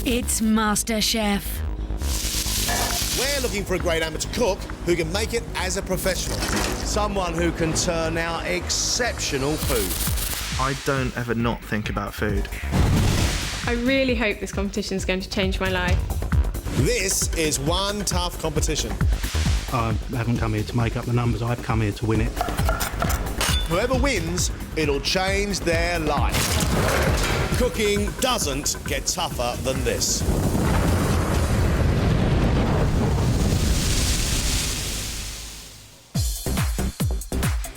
It's MasterChef. We're looking for a great amateur cook who can make it as a professional. Someone who can turn out exceptional food. I don't ever not think about food. I really hope this competition is going to change my life. This is one tough competition. I haven't come here to make up the numbers, I've come here to win it. Whoever wins, it'll change their life. Cooking doesn't get tougher than this.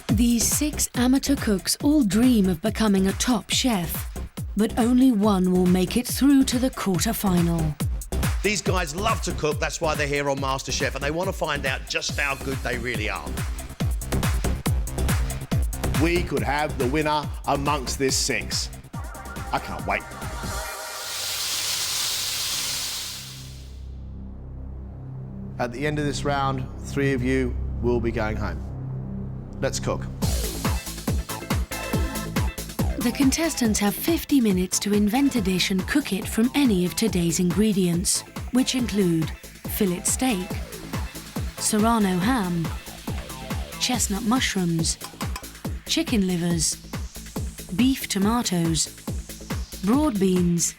These 6 amateur cooks all dream of becoming a top chef, but only one will make it through to the quarter-final. These guys love to cook, that's why they're here on MasterChef, and they want to find out just how good they really are. We could have the winner amongst this 6. I can't wait. At the end of this round, 3 of you will be going home. Let's cook. The contestants have 50 minutes to invent a dish and cook it from any of today's ingredients, which include fillet steak, serrano ham, chestnut mushrooms, chicken livers, beef tomatoes, broad beans,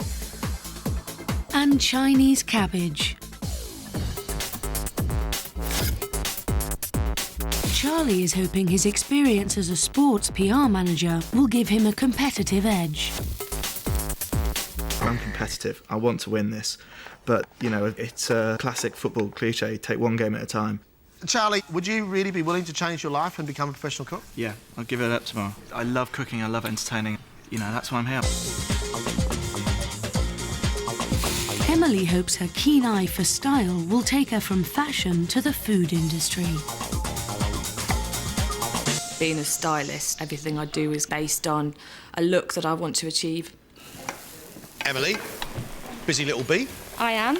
and Chinese cabbage. Charlie is hoping his experience as a sports PR manager will give him a competitive edge. I'm competitive. I want to win this. But, you know, it's a classic football cliche, take one game at a time. Charlie, would you really be willing to change your life and become a professional cook? Yeah, I'll give it up tomorrow. I love cooking, I love entertaining. You know, that's why I'm here. Emily hopes her keen eye for style will take her from fashion to the food industry. Being a stylist, everything I do is based on a look that I want to achieve. Emily, busy little bee. I am.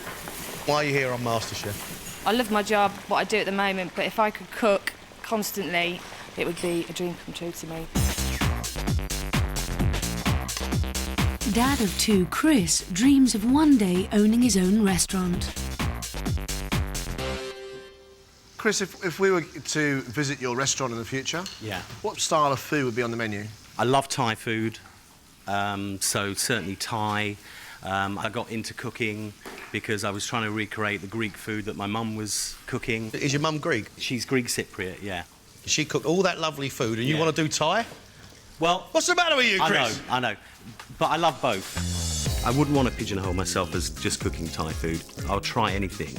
Why are you here on MasterChef? I love my job, what I do at the moment, but if I could cook constantly, it would be a dream come true to me. Dad of 2, Chris, dreams of one day owning his own restaurant. Chris, if we were to visit your restaurant in the future, yeah, what style of food would be on the menu? I love Thai food, so certainly Thai. I got into cooking because I was trying to recreate the Greek food that my mum was cooking. Is your mum Greek? She's Greek Cypriot, yeah. She cooked all that lovely food and you want to do Thai? Well... What's the matter with you, Chris? I know. But I love both. I wouldn't want to pigeonhole myself as just cooking Thai food. I'll try anything.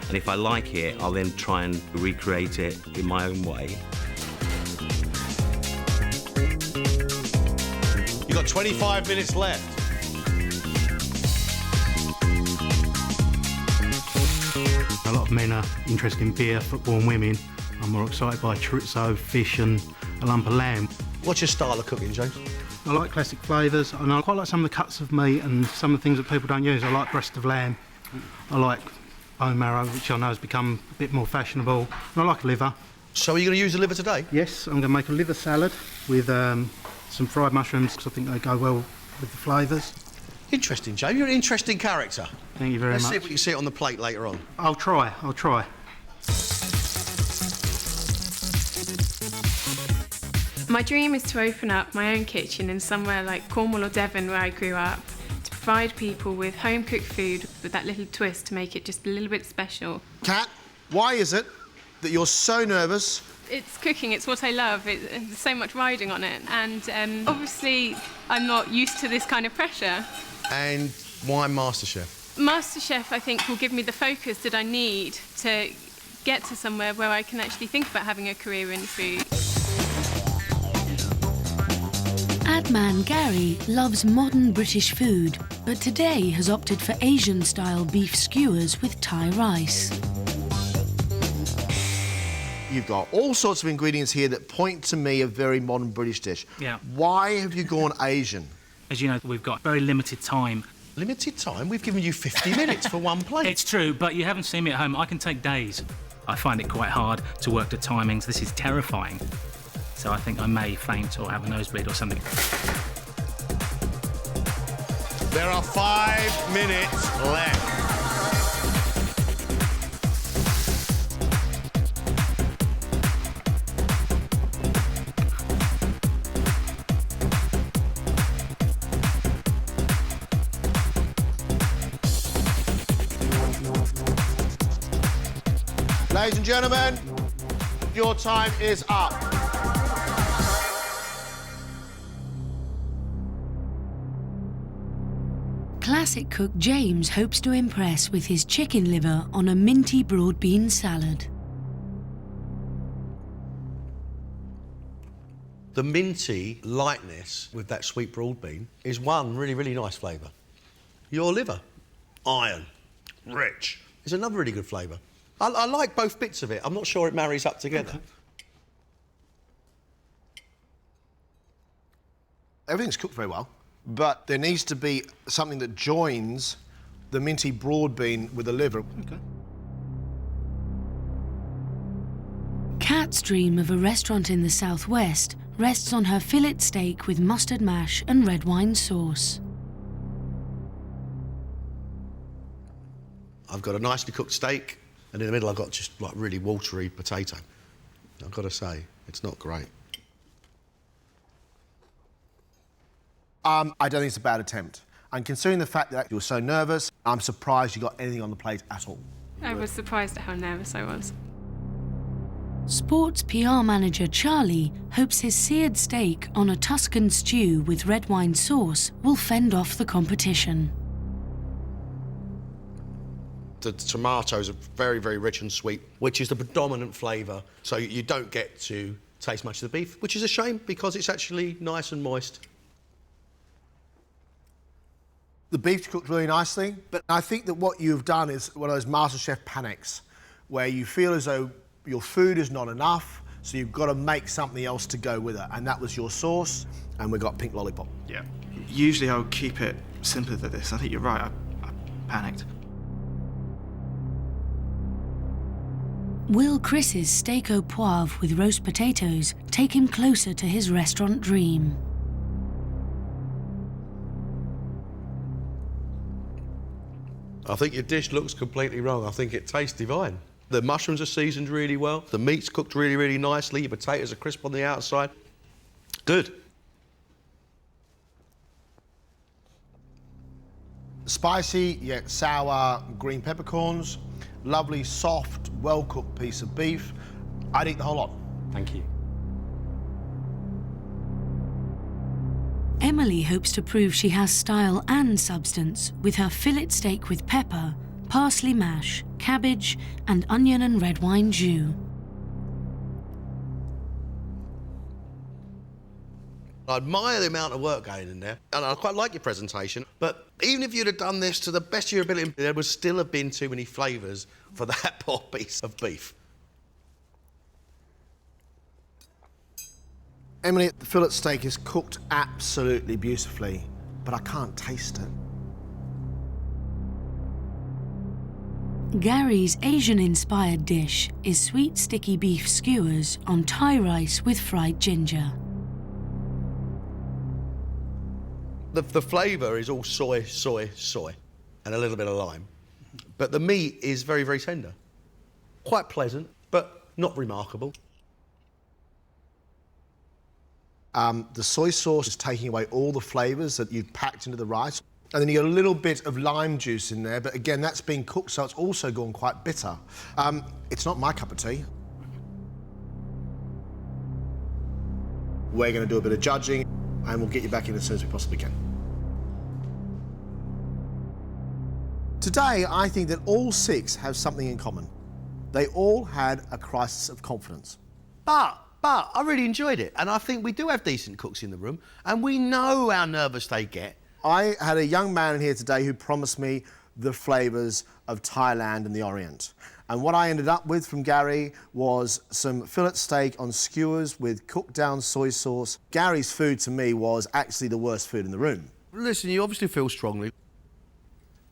And if I like it, I'll then try and recreate it in my own way. You've got 25 minutes left. A lot of men are interested in beer, football and women. I'm more excited by chorizo, fish and a lump of lamb. What's your style of cooking, James? I like classic flavours and I quite like some of the cuts of meat and some of the things that people don't use. I like breast of lamb. I like bone marrow, which I know has become a bit more fashionable. And I like liver. So are you going to use the liver today? Yes, I'm going to make a liver salad with some fried mushrooms because I think they go well with the flavours. Interesting, James. You're an interesting character. Thank you very much. Let's see if we can see it on the plate later on. I'll try. My dream is to open up my own kitchen in somewhere like Cornwall or Devon where I grew up, to provide people with home-cooked food with that little twist to make it just a little bit special. Kat, why is it that you're so nervous? It's cooking, it's what I love, there's so much riding on it, and obviously I'm not used to this kind of pressure. And why MasterChef? MasterChef, I think, will give me the focus that I need to get to somewhere where I can actually think about having a career in food. Ad man Gary loves modern British food, but today has opted for Asian-style beef skewers with Thai rice. You've got all sorts of ingredients here that point to me a very modern British dish. Yeah. Why have you gone Asian? As you know, we've got very limited time. Limited time? We've given you 50 minutes for one plate. It's true, but you haven't seen me at home. I can take days. I find it quite hard to work the timings. This is terrifying. So I think I may faint or have a nosebleed or something. There are 5 minutes left. Ladies and gentlemen, your time is up. Classic cook James hopes to impress with his chicken liver on a minty broad bean salad. The minty lightness with that sweet broad bean is one really, really nice flavour. Your liver, iron, rich, is another really good flavour. I like both bits of it. I'm not sure it marries up together. Okay. Everything's cooked very well, but there needs to be something that joins the minty broad bean with the liver. Okay. Kat's dream of a restaurant in the southwest rests on her fillet steak with mustard mash and red wine sauce. I've got a nicely cooked steak, and in the middle I've got just like really watery potato. I've got to say, it's not great. I don't think it's a bad attempt. And considering the fact that you were so nervous, I'm surprised you got anything on the plate at all. I was surprised at how nervous I was. Sports PR manager Charlie hopes his seared steak on a Tuscan stew with red wine sauce will fend off the competition. The tomatoes are very, very rich and sweet, which is the predominant flavour, so you don't get to taste much of the beef, which is a shame because it's actually nice and moist. The beef's cooked really nicely, but I think that what you've done is one of those MasterChef panics, where you feel as though your food is not enough, so you've got to make something else to go with it, and that was your sauce, and we got pink lollipop. Yeah. Usually I would keep it simpler than this. I think you're right, I panicked. Will Chris's steak au poivre with roast potatoes take him closer to his restaurant dream? I think your dish looks completely wrong. I think it tastes divine. The mushrooms are seasoned really well. The meat's cooked really, really nicely. Your potatoes are crisp on the outside. Good. Spicy, yet sour green peppercorns. Lovely, soft, well-cooked piece of beef. I'd eat the whole lot. Thank you. Emily hopes to prove she has style and substance with her fillet steak with pepper, parsley mash, cabbage, and onion and red wine jus. I admire the amount of work going in there, and I quite like your presentation, but even if you'd have done this to the best of your ability, there would still have been too many flavours for that poor piece of beef. Emily, the fillet steak is cooked absolutely beautifully, but I can't taste it. Gary's Asian-inspired dish is sweet sticky beef skewers on Thai rice with fried ginger. The flavour is all soy, soy, soy, and a little bit of lime. But the meat is very, very tender. Quite pleasant, but not remarkable. The soy sauce is taking away all the flavours that you've packed into the rice. And then you get a little bit of lime juice in there, but again, that's been cooked, so it's also gone quite bitter. It's not my cup of tea. We're going to do a bit of judging, and we'll get you back in as soon as we possibly can. Today, I think that all 6 have something in common. They all had a crisis of confidence. But I really enjoyed it, and I think we do have decent cooks in the room, and we know how nervous they get. I had a young man in here today who promised me the flavours of Thailand and the Orient. And what I ended up with from Gary was some fillet steak on skewers with cooked down soy sauce. Gary's food to me was actually the worst food in the room. Listen, you obviously feel strongly.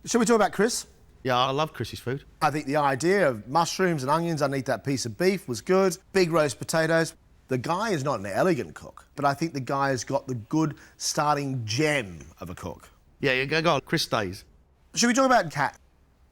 Shall we talk about Chris? Yeah, I love Chris's food. I think the idea of mushrooms and onions underneath that piece of beef was good. Big roast potatoes. The guy is not an elegant cook, but I think the guy has got the good starting gem of a cook. Yeah, go on. Chris stays. Should we talk about Kat?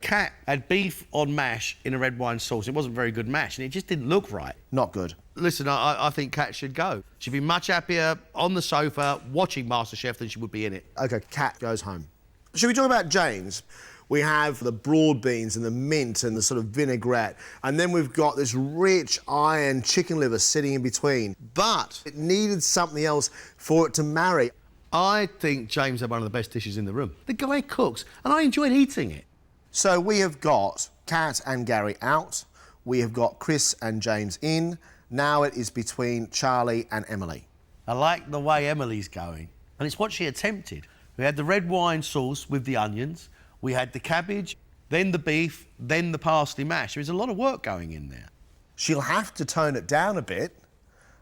Kat had beef on mash in a red wine sauce. It wasn't very good mash, and it just didn't look right. Not good. Listen, I think Kat should go. She'd be much happier on the sofa watching MasterChef than she would be in it. OK, Kat goes home. Should we talk about James? We have the broad beans and the mint and the sort of vinaigrette, and then we've got this rich iron chicken liver sitting in between. But it needed something else for it to marry. I think James had one of the best dishes in the room. The guy cooks, and I enjoyed eating it. So we have got Kat and Gary out. We have got Chris and James in. Now it is between Charlie and Emily. I like the way Emily's going, and it's what she attempted. We had the red wine sauce with the onions. We had the cabbage, then the beef, then the parsley mash. There's a lot of work going in there. She'll have to tone it down a bit,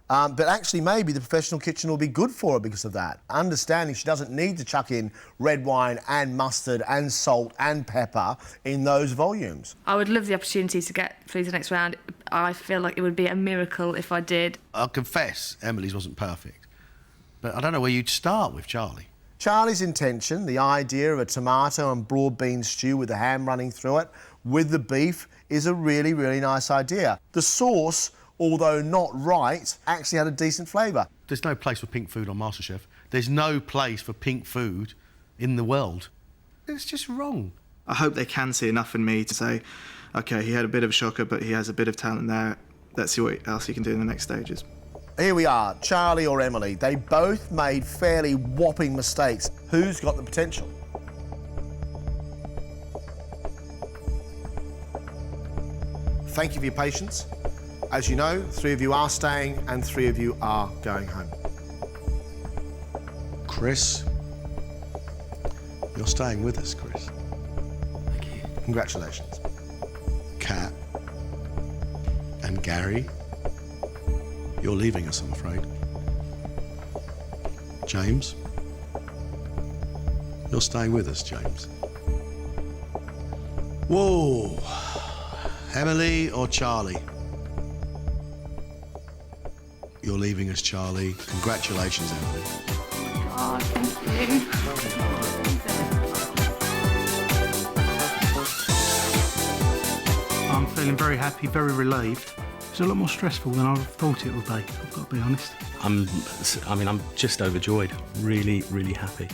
but actually maybe the professional kitchen will be good for her because of that. Understanding she doesn't need to chuck in red wine and mustard and salt and pepper in those volumes. I would love the opportunity to get through to the next round. I feel like it would be a miracle if I did. I'll confess, Emily's wasn't perfect, but I don't know where you'd start with Charlie. Charlie's intention, the idea of a tomato and broad bean stew with the ham running through it, with the beef, is a really, really nice idea. The sauce, although not right, actually had a decent flavour. There's no place for pink food on MasterChef. There's no place for pink food in the world. It's just wrong. I hope they can see enough in me to say, OK, he had a bit of a shocker, but he has a bit of talent there. Let's see what else he can do in the next stages. Here we are, Charlie or Emily. They both made fairly whopping mistakes. Who's got the potential? Thank you for your patience. As you know, 3 of you are staying and 3 of you are going home. Chris, you're staying with us, Chris. Thank you. Congratulations. Kat and Gary, you're leaving us, I'm afraid. James, you're staying with us, James. Whoa. Emily or Charlie? You're leaving us, Charlie. Congratulations, Emily. Oh, thank you. I'm feeling very happy, very relieved. It's a lot more stressful than I thought it would be, I've got to be honest. I'm just overjoyed. Really, really happy.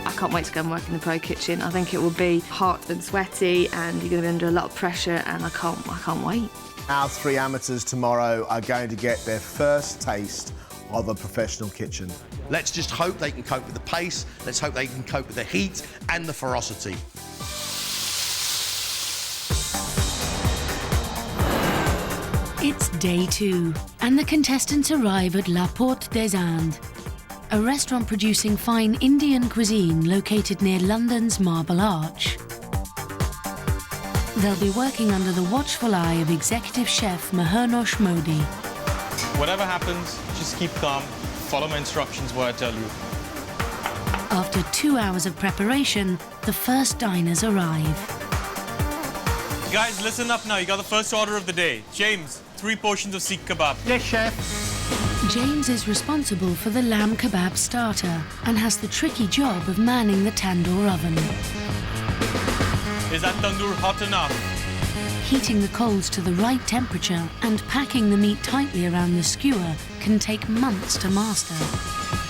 I can't wait to go and work in the pro kitchen. I think it will be hot and sweaty and you're going to be under a lot of pressure and I can't wait. Our 3 amateurs tomorrow are going to get their first taste of a professional kitchen. Let's just hope they can cope with the pace. Let's hope they can cope with the heat and the ferocity. It's day 2, and the contestants arrive at La Porte des Indes, a restaurant producing fine Indian cuisine located near London's Marble Arch. They'll be working under the watchful eye of executive chef Mahernosh Modi. Whatever happens, just keep calm, follow my instructions what I tell you. After 2 hours of preparation, the first diners arrive. Guys, listen up now. You got the first order of the day. James, 3 portions of Sikh kebab. Yes, chef. James is responsible for the lamb kebab starter and has the tricky job of manning the tandoor oven. Is that tandoor hot enough? Heating the coals to the right temperature and packing the meat tightly around the skewer can take months to master.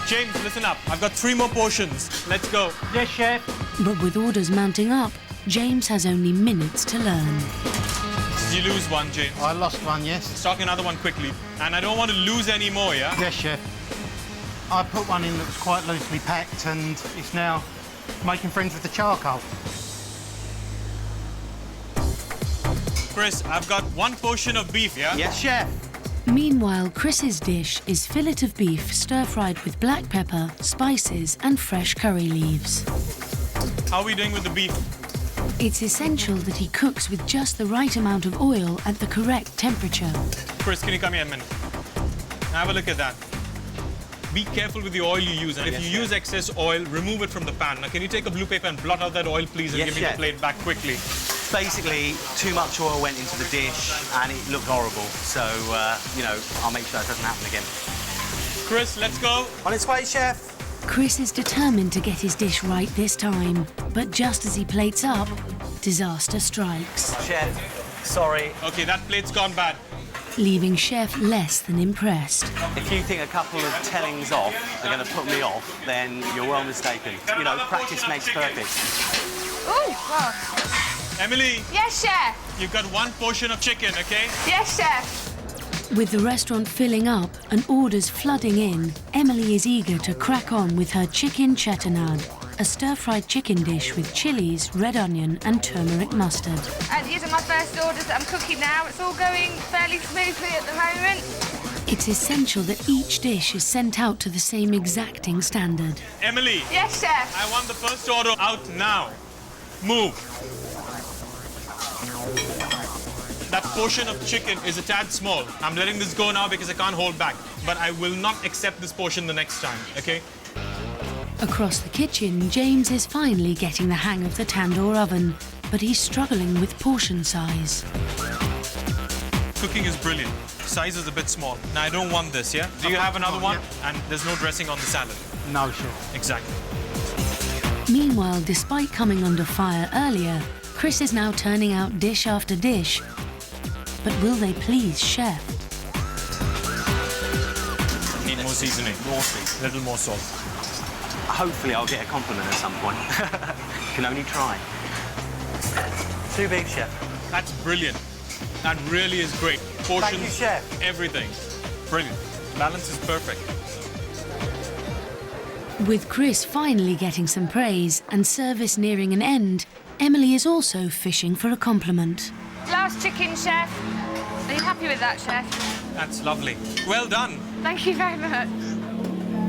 James, listen up. I've got 3 more portions. Let's go. Yes, chef. But with orders mounting up, James has only minutes to learn. Did you lose one, James? I lost one, yes. Stock another one quickly. And I don't want to lose any more, yeah? Yes, chef. I put one in that was quite loosely packed and it's now making friends with the charcoal. Chris, I've got 1 portion of beef, yeah? Yes, chef. Meanwhile, Chris's dish is fillet of beef stir-fried with black pepper, spices and fresh curry leaves. How are we doing with the beef? It's essential that he cooks with just the right amount of oil at the correct temperature. Chris, can you come here a minute? Have a look at that. Be careful with the oil you use, and if you use excess oil, remove it from the pan. Now, can you take a blue paper and blot out that oil, please, and give me the plate back quickly? Basically, too much oil went into the dish and it looked horrible. So, you know, I'll make sure that doesn't happen again. Chris, let's go. On its way, chef. Chris is determined to get his dish right this time, but just as he plates up, disaster strikes. Chef, sorry. Okay, that plate's gone bad. Leaving Chef less than impressed. If you think a couple of tellings off are going to put me off, then you're well mistaken. You know, practice makes perfect. Oh, God. Emily. Yes, Chef. You've got one portion of chicken, okay? Yes, Chef. With the restaurant filling up and orders flooding in, Emily is eager to crack on with her chicken chetanad, a stir-fried chicken dish with chilies, red onion and turmeric mustard. And these are my first orders that I'm cooking now. It's all going fairly smoothly at the moment. It's essential that each dish is sent out to the same exacting standard. Emily. Yes, Chef. I want the first order out now. Move. That portion of chicken is a tad small. I'm letting this go now because I can't hold back. But I will not accept this portion the next time, okay? Across the kitchen, James is finally getting the hang of the tandoor oven, but he's struggling with portion size. Cooking is brilliant. Size is a bit small. Now, I don't want this, yeah? Do you have another one? Yeah. And there's no dressing on the salad. No, Chef. Exactly. Meanwhile, despite coming under fire earlier, Chris is now turning out dish after dish. But will they please Chef? Need more seasoning. A little more salt. Hopefully I'll get a compliment at some point. Can only try. Too big, Chef. That's brilliant. That really is great. Portions, Thank you, Chef. Everything. Brilliant. Balance is perfect. With Chris finally getting some praise and service nearing an end, Emily is also fishing for a compliment. Last chicken, Chef. Are you happy with that, Chef? That's lovely. Well done. Thank you very much.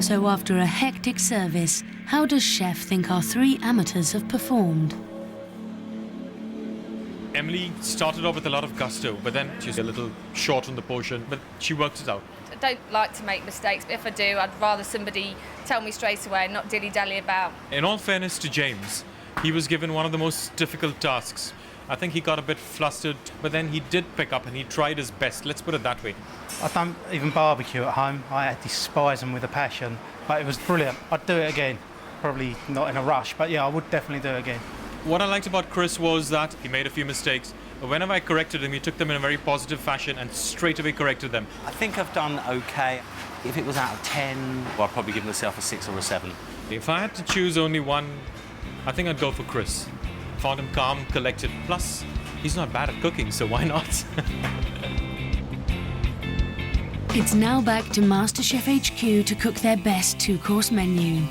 So after a hectic service, how does Chef think our three amateurs have performed? Emily started off with a lot of gusto, but then she's a little short on the portion, but she worked it out. I don't like to make mistakes, but if I do, I'd rather somebody tell me straight away and not dilly-dally about. In all fairness to James, he was given one of the most difficult tasks. I think he got a bit flustered, but then he did pick up and he tried his best. Let's put it that way. I don't even barbecue at home. I despise them with a passion, but it was brilliant. I'd do it again. Probably not in a rush, but yeah, I would definitely do it again. What I liked about Chris was that he made a few mistakes, but whenever I corrected him, he took them in a very positive fashion and straight away corrected them. I think I've done okay. If it was out of 10, well, I'd probably give myself a 6 or a 7. If I had to choose only one, I think I'd go for Chris. Found him calm, collected, plus he's not bad at cooking, so why not? It's now back to MasterChef HQ to cook their best two-course menu.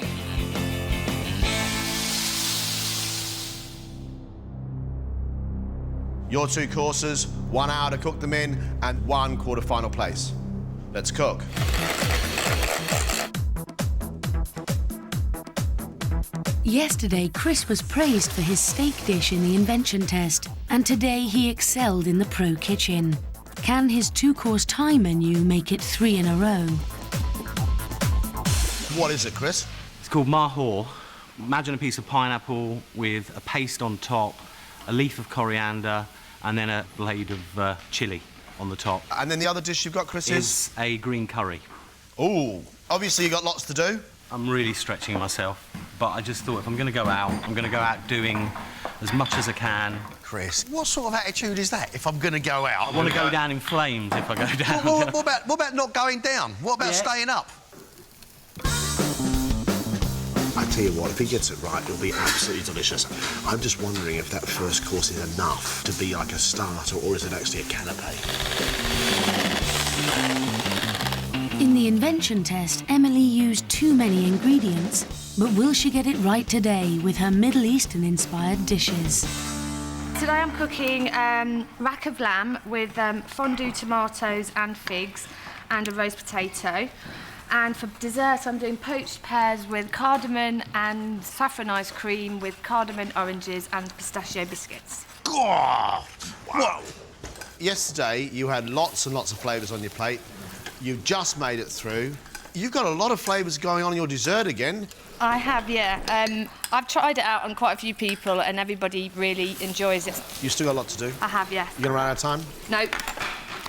Your 2 courses, 1 hour to cook them in, and 1 quarter-final place. Let's cook. Yesterday, Chris was praised for his steak dish in the invention test, and today he excelled in the pro kitchen. Can his 2-course Thai menu make it 3 in a row? What is it, Chris? It's called mahor. Imagine a piece of pineapple with a paste on top, a leaf of coriander, and then a blade of chilli on the top. And then the other dish you've got, Chris, is a green curry. Ooh, obviously you've got lots to do. I'm really stretching myself, but I just thought if I'm going to go out, I'm going to go out doing as much as I can. Chris, what sort of attitude is that? If I'm going to go out, I want to go down in flames if I go down. What about not going down? What about staying up? I tell you what, if he gets it right, it'll be absolutely delicious. I'm just wondering if that first course is enough to be like a starter, or is it actually a canapé? In the invention test, Emily used too many ingredients, but will she get it right today with her Middle Eastern-inspired dishes? Today I'm cooking rack of lamb with fondue tomatoes and figs and a roast potato. And for dessert, I'm doing poached pears with cardamom and saffron ice cream with cardamom oranges and pistachio biscuits. Oh, wow. Yesterday, you had lots and lots of flavours on your plate. You've just made it through. You've got a lot of flavours going on in your dessert again. I have, yeah. I've tried it out on quite a few people and everybody really enjoys it. You've still got a lot to do. I have, yes. You going to run out of time? No.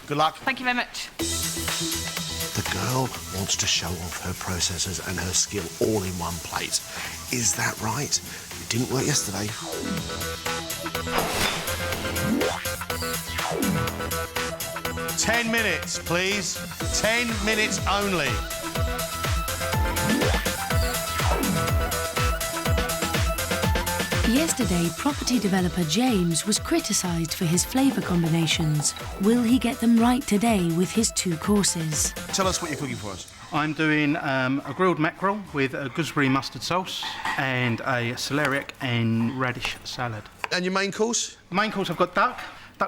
Good luck. Thank you very much. The girl wants to show off her processes and her skill all in one plate. Is that right? It didn't work yesterday. "10 minutes, please. 10 minutes only." Yesterday, property developer James was criticised for his flavour combinations. Will he get them right today with his 2 courses? Tell us what you're cooking for us. I'm doing a grilled mackerel with a gooseberry mustard sauce and a celeriac and radish salad. And your main course? Main course, I've got duck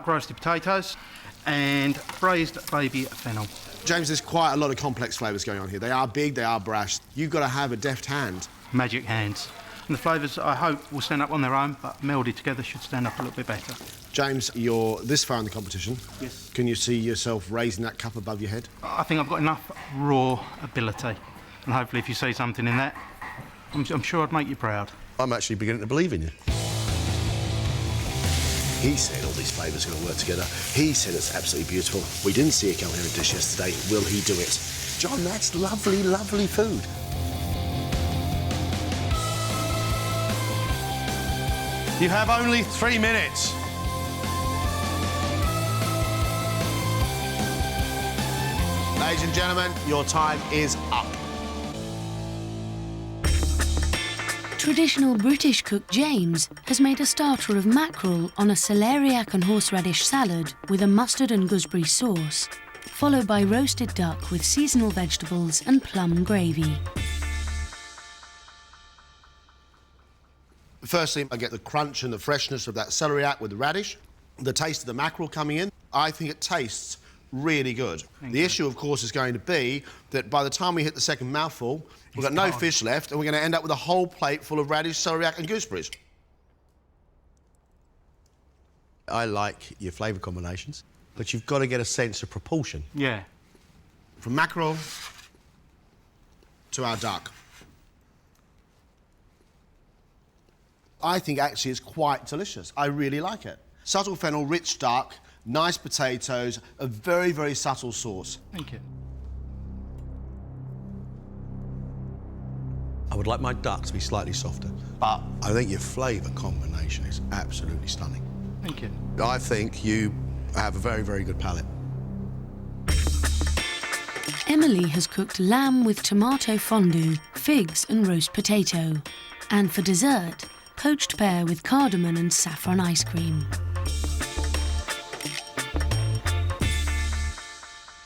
roasted potatoes and braised baby fennel. James, there's quite a lot of complex flavours going on here. They are big, they are brash. You've got to have a deft hand. Magic hands. And the flavours, I hope, will stand up on their own, but melded together should stand up a little bit better. James, you're this far in the competition. Yes. Can you see yourself raising that cup above your head? I think I've got enough raw ability, and hopefully if you see something in that, I'm sure I'd make you proud. I'm actually beginning to believe in you. He said all these flavours are going to work together. He said it's absolutely beautiful. We didn't see a coherent dish yesterday. Will he do it? John, that's lovely, lovely food. You have only 3 minutes. Ladies and gentlemen, your time is up. Traditional British cook James has made a starter of mackerel on a celeriac and horseradish salad with a mustard and gooseberry sauce, followed by roasted duck with seasonal vegetables and plum gravy. Firstly, I get the crunch and the freshness of that celeriac with the radish, the taste of the mackerel coming in. I think it tastes really good. The issue, of course, is going to be that by the time we hit the second mouthful, we've got no fish left, and we're going to end up with a whole plate full of radish, celeriac and gooseberries. I like your flavour combinations, but you've got to get a sense of proportion. Yeah. From mackerel to our duck. I think actually it's quite delicious. I really like it. Subtle fennel, rich duck, nice potatoes, a very, very subtle sauce. Thank you. I would like my duck to be slightly softer, but I think your flavour combination is absolutely stunning. Thank you. I think you have a very, very good palate. Emily has cooked lamb with tomato fondue, figs and roast potato. And for dessert, poached pear with cardamom and saffron ice cream.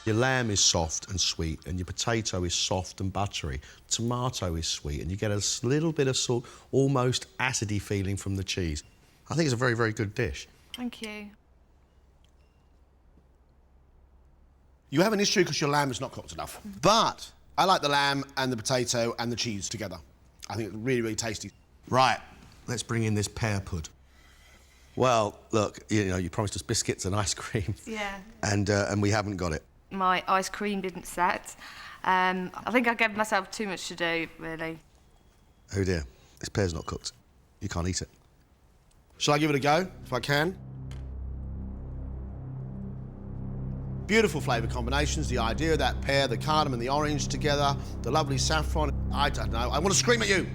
Your lamb is soft and sweet, and your potato is soft and buttery. Tomato is sweet, and you get a little bit of sort, almost acidy feeling from the cheese. I think it's a very, very good dish. Thank you. You have an issue because your lamb is not cooked enough. But I like the lamb and the potato and the cheese together. I think it's really, really tasty. Right, let's bring in this pear pud. Well, look, you know, you promised us biscuits and ice cream. Yeah. And we haven't got it. My ice cream didn't set. I think I gave myself too much to do, really. Oh dear, this pear's not cooked. You can't eat it. Shall I give it a go, if I can? Beautiful flavour combinations, the idea of that pear, the cardamom and the orange together, the lovely saffron. I don't know, I want to scream at you.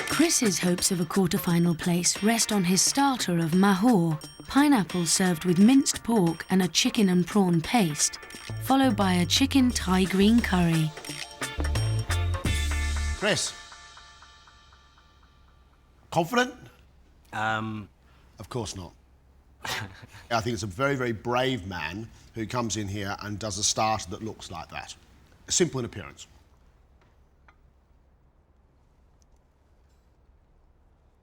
Chris's hopes of a quarter-final place rest on his starter of mahor, pineapple served with minced pork and a chicken and prawn paste, followed by a chicken Thai green curry. Chris. Confident? Of course not. I think it's a very, very brave man who comes in here and does a starter that looks like that. Simple in appearance.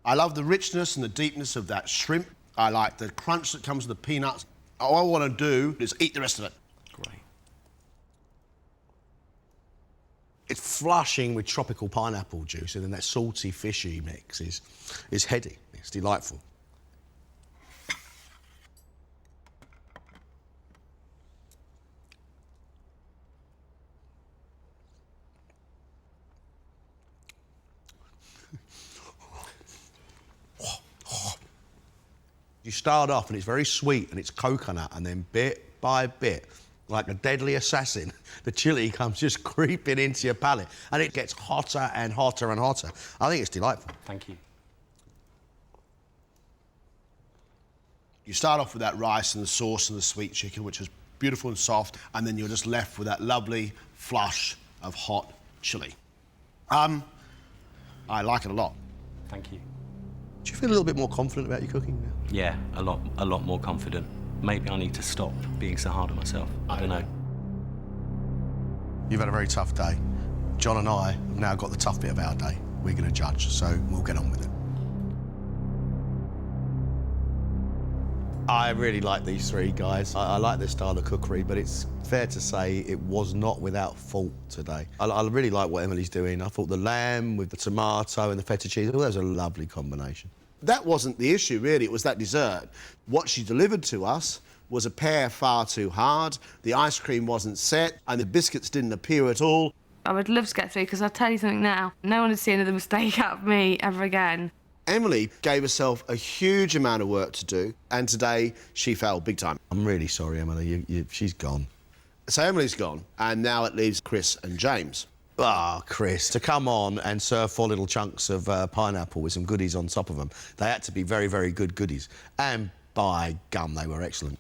I love the richness and the deepness of that shrimp. I like the crunch that comes with the peanuts. All I want to do is eat the rest of it. Great. It's flushing with tropical pineapple juice, and then that salty, fishy mix is heady. It's delightful. You start off and it's very sweet and it's coconut, and then bit by bit like a deadly assassin. The chilli comes just creeping into your palate, and it gets hotter and hotter and hotter. I think it's delightful. Thank you. You start off with that rice and the sauce and the sweet chicken, which is beautiful and soft, and then you're just left with that lovely flush of hot chilli. I like it a lot. Thank you. Do you feel a little bit more confident about your cooking now? Yeah, a lot more confident. Maybe I need to stop being so hard on myself. I don't know. You've had a very tough day. John and I have now got the tough bit of our day. We're going to judge, so we'll get on with it. I really like these three guys. I like their style of cookery, but it's fair to say it was not without fault today. I really like what Emily's doing. I thought the lamb with the tomato and the feta cheese, well, that was a lovely combination. That wasn't the issue, really. It was that dessert. What she delivered to us was a pear far too hard, the ice cream wasn't set, and the biscuits didn't appear at all. I would love to get through, because I'll tell you something now. No one would see another mistake out of me ever again. Emily gave herself a huge amount of work to do, and today she failed big time. I'm really sorry, Emily. She's gone. So Emily's gone, and now it leaves Chris and James. Ah, Chris, to come on and serve 4 little chunks of pineapple with some goodies on top of them. They had to be very, very good goodies. And by gum, they were excellent.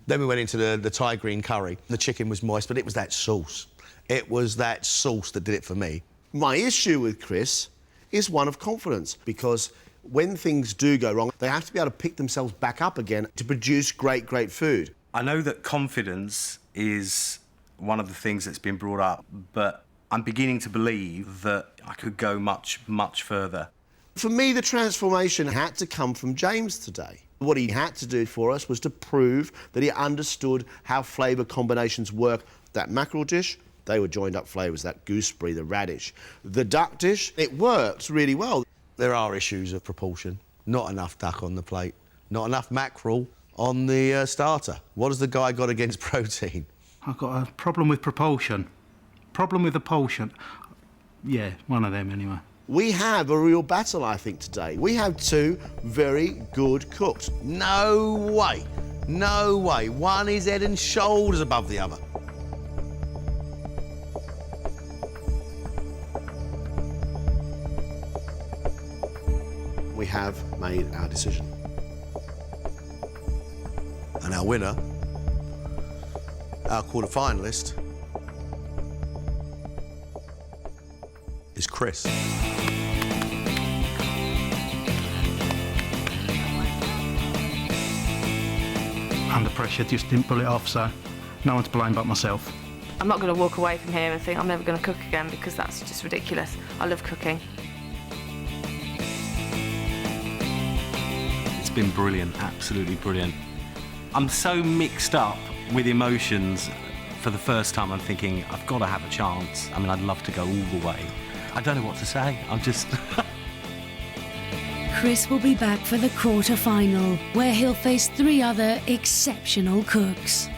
Then we went into the Thai green curry. The chicken was moist, but it was that sauce. It was that sauce that did it for me. My issue with Chris is one of confidence, because when things do go wrong, they have to be able to pick themselves back up again to produce great, great food. I know that confidence is one of the things that's been brought up, but I'm beginning to believe that I could go much, much further. For me, the transformation had to come from James today. What he had to do for us was to prove that he understood how flavour combinations work. That mackerel dish, they were joined up flavours, that gooseberry, the radish. The duck dish, it worked really well. There are issues of proportion. Not enough duck on the plate, not enough mackerel on the starter. What has the guy got against protein? I've got a problem with propulsion. Problem with the propulsion. Yeah, one of them anyway. We have a real battle, I think, today. We have two very good cooks. No way. No way. One is head and shoulders above the other. We have made our decision. And our winner, our quarter-finalist, is Chris. Under pressure, just didn't pull it off, so no one to blame but myself. I'm not going to walk away from here and think I'm never going to cook again, because that's just ridiculous. I love cooking. It's been brilliant, absolutely brilliant. I'm so mixed up with emotions. For the first time, I'm thinking, I've got to have a chance. I mean, I'd love to go all the way. I don't know what to say. I'm just... Chris will be back for the quarter-final, where he'll face 3 other exceptional cooks.